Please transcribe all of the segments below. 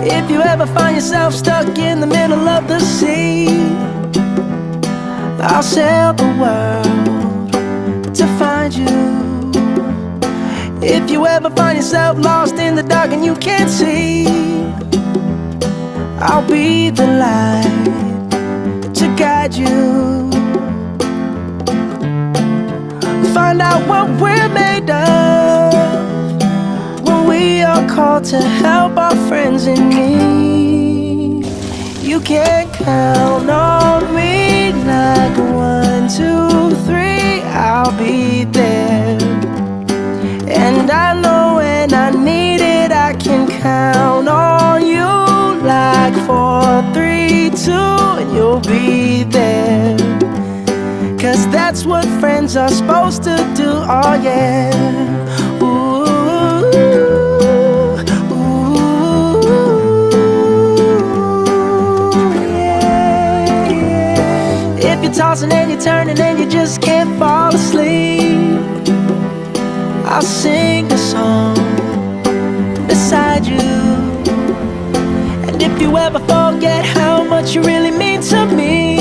If you ever find yourself stuck in the middle of the sea, I'll sail the world to find you. If you ever find yourself lost in the dark and you can't see, I'll be the light to guide you. Find out what we're made of when we are called to help our friends in need. You can count on me like 1, 2, 3, I'll be there. And I know when I need it, I can count on you like 4, 3, 2, and you'll be there. 'Cause that's what friends are supposed to do, oh yeah. Ooh, ooh, yeah, yeah. If you're tossing and you're turning and you just can't fall asleep, I'll sing a song beside you. And if you ever forget how much you really mean to me,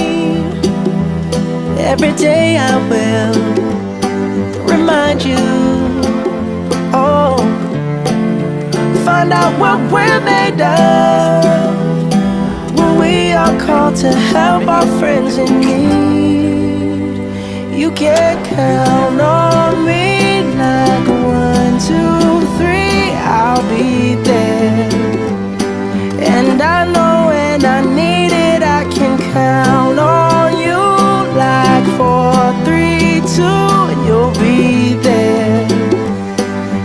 every day I will remind you. Oh, find out what we're made of when we are called to help our friends in need. You can count on me like 1, 2, 3, I'll be there. And I know when I need it, I can count on you like 4, 3, 2, and you'll be there.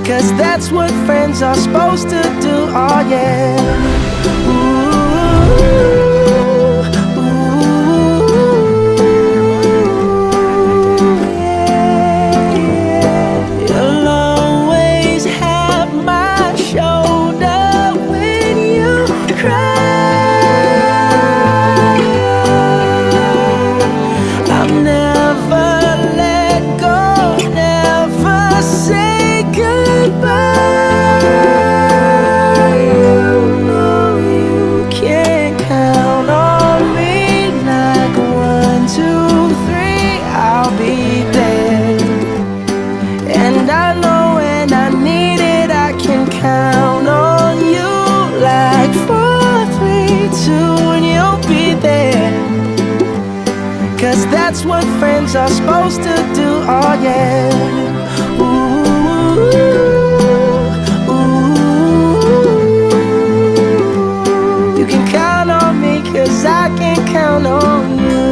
'Cause that's what friends are supposed to do, oh yeah. Ooh, ooh, yeah, yeah. You'll always have my shoulder when you cry. That's what friends are supposed to do, oh yeah. Ooh, ooh. You can count on me 'cause I can count on you.